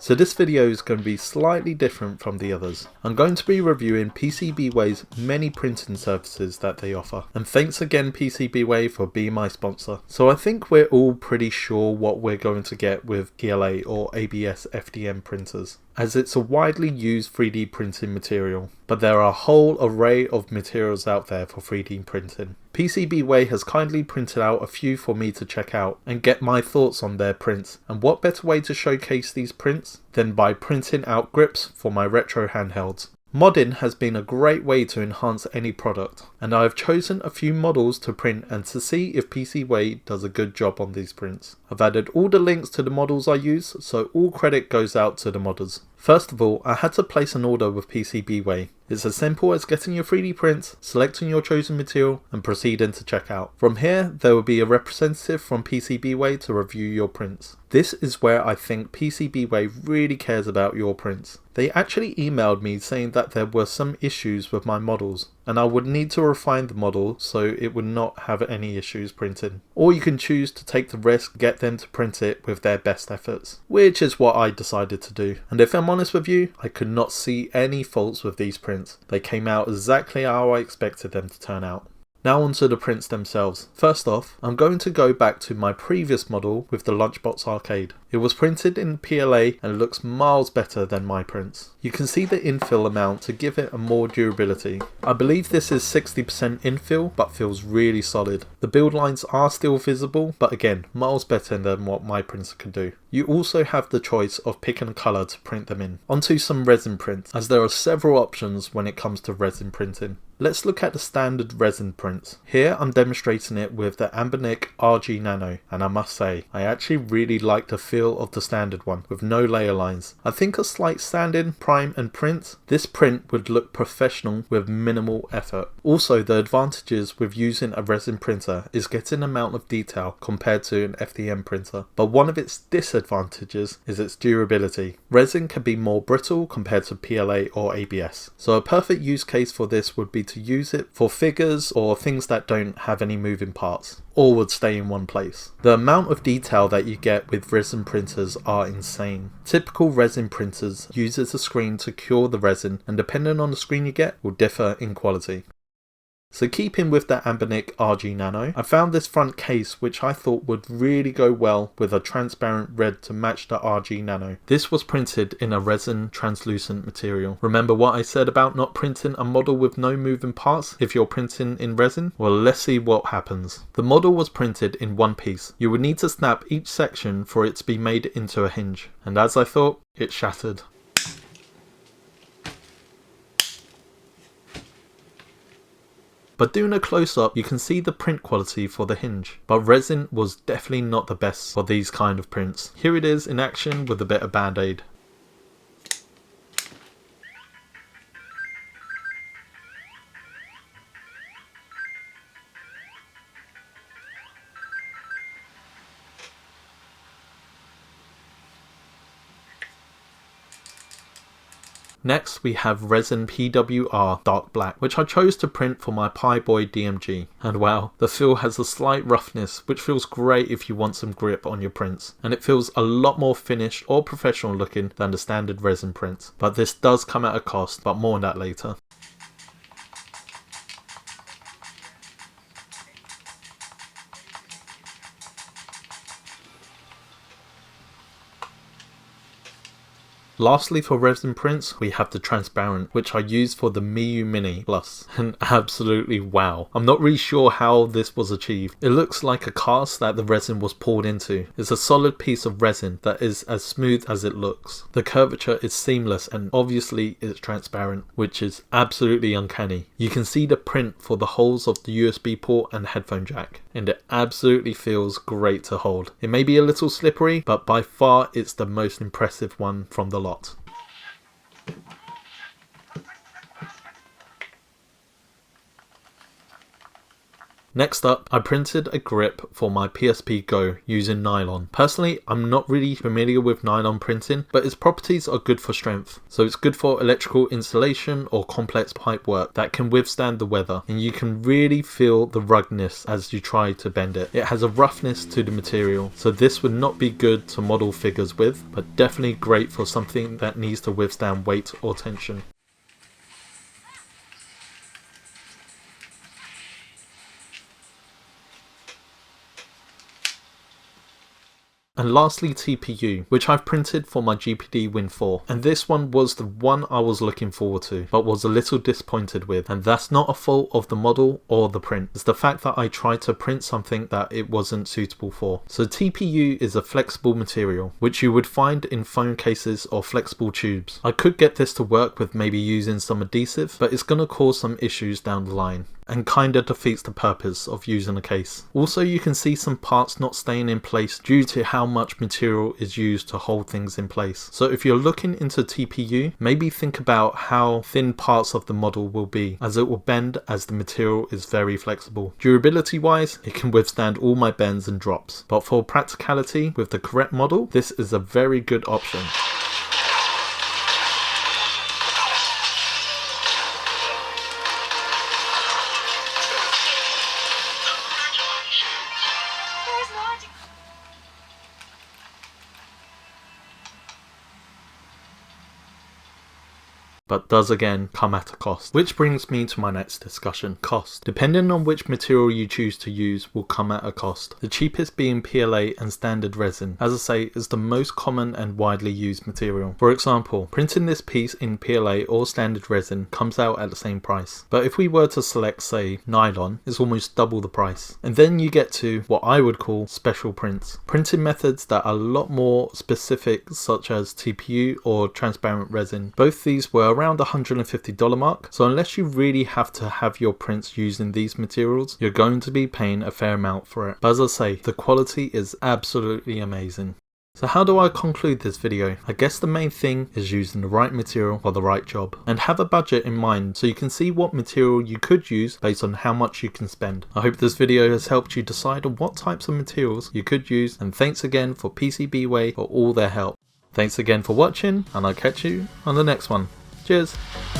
So this video is going to be slightly different from the others. I'm going to be reviewing PCBWay's many printing services that they offer. And thanks again PCBWay for being my sponsor. So I think we're all pretty sure what we're going to get with PLA or ABS FDM printers, as it's a widely used 3D printing material. But there are a whole array of materials out there for 3D printing. PCBWay has kindly printed out a few for me to check out and get my thoughts on their prints, and what better way to showcase these prints than by printing out grips for my retro handhelds. Modding has been a great way to enhance any product, and I have chosen a few models to print and to see if PCBWay does a good job on these prints. I've added all the links to the models I use, so all credit goes out to the modders. First of all, I had to place an order with PCBWay. It's as simple as getting your 3D prints, selecting your chosen material and proceeding to checkout. From here, there will be a representative from PCBWay to review your prints. This is where I think PCBWay really cares about your prints. They actually emailed me saying that there were some issues with my models, and I would need to refine the model so it would not have any issues printing. Or you can choose to take the risk, get them to print it with their best efforts, which is what I decided to do. And if I'm honest with you, I could not see any faults with these prints. They came out exactly how I expected them to turn out. Now onto the prints themselves. First off, I'm going to go back to my previous model with the Lunchbox Arcade. It was printed in PLA and looks miles better than my prints. You can see the infill amount to give it a more durability. I believe this is 60% infill, but feels really solid. The build lines are still visible, but again, miles better than what my printer can do. You also have the choice of picking a colour to print them in. Onto some resin prints, as there are several options when it comes to resin printing. Let's look at the standard resin prints. Here I'm demonstrating it with the Ambernic RG Nano, and I must say, I actually really like the feel of the standard one with no layer lines. I think a slight sanding, prime and print, this print would look professional with minimal effort. Also, the advantages with using a resin printer is getting amount of detail compared to an FDM printer, but one of its disadvantages is its durability. Resin can be more brittle compared to PLA or ABS, so a perfect use case for this would be to use it for figures or things that don't have any moving parts or would stay in one place. The amount of detail that you get with resin printers are insane. Typical resin printers uses a screen to cure the resin, and depending on the screen you get will differ in quality. So keeping with the Ambernic RG Nano, I found this front case which I thought would really go well with a transparent red to match the RG Nano. This was printed in a resin translucent material. Remember what I said about not printing a model with no moving parts if you're printing in resin? Well, let's see what happens. The model was printed in one piece. You would need to snap each section for it to be made into a hinge. And as I thought, it shattered. But doing a close-up, you can see the print quality for the hinge. But resin was definitely not the best for these kind of prints. Here it is in action with a bit of band-aid. Next we have Resin PWR Dark Black, which I chose to print for my Pi-Boy DMG. And wow, the feel has a slight roughness which feels great if you want some grip on your prints. And it feels a lot more finished or professional looking than the standard resin prints. But this does come at a cost, but more on that later. Lastly, for resin prints, we have the transparent, which I used for the Miyu Mini Plus, and absolutely wow. I'm not really sure how this was achieved. It looks like a cast that the resin was poured into. It's a solid piece of resin that is as smooth as it looks. The curvature is seamless and obviously it's transparent, which is absolutely uncanny. You can see the print for the holes of the USB port and headphone jack, and it absolutely feels great to hold. It may be a little slippery, but by far it's the most impressive one from the lot. Next up, I printed a grip for my PSP using nylon. Personally, I'm not really familiar with nylon printing, but its properties are good for strength. So it's good for electrical installation or complex pipe work that can withstand the weather, and you can really feel the ruggedness as you try to bend it. It has a roughness to the material, so this would not be good to model figures with, but definitely great for something that needs to withstand weight or tension. And lastly, TPU, which I've printed for my GPD Win 4. And this one was the one I was looking forward to, but was a little disappointed with. And that's not a fault of the model or the print. It's the fact that I tried to print something that it wasn't suitable for. So TPU is a flexible material, which you would find in phone cases or flexible tubes. I could get this to work with maybe using some adhesive, but it's going to cause some issues down the line, and kinda defeats the purpose of using a case. Also, you can see some parts not staying in place due to how much material is used to hold things in place. So if you're looking into TPU, maybe think about how thin parts of the model will be, as it will bend as the material is very flexible. Durability wise, it can withstand all my bends and drops, but for practicality with the correct model, this is a very good option. But does again come at a cost. Which brings me to my next discussion, cost. Depending on which material you choose to use will come at a cost. The cheapest being PLA and standard resin, as I say, is the most common and widely used material. For example, printing this piece in PLA or standard resin comes out at the same price. But if we were to select, say, nylon, it's almost double the price. And then you get to what I would call special prints. Printing methods that are a lot more specific, such as TPU or transparent resin. Both these were around the $150 mark, so unless you really have to have your prints using these materials, you're going to be paying a fair amount for it. But as I say, the quality is absolutely amazing. So how do I conclude this video? I guess the main thing is using the right material for the right job, and have a budget in mind so you can see what material you could use based on how much you can spend. I hope this video has helped you decide on what types of materials you could use, and thanks again for PCBWay for all their help. Thanks again for watching, and I'll catch you on the next one. Cheers!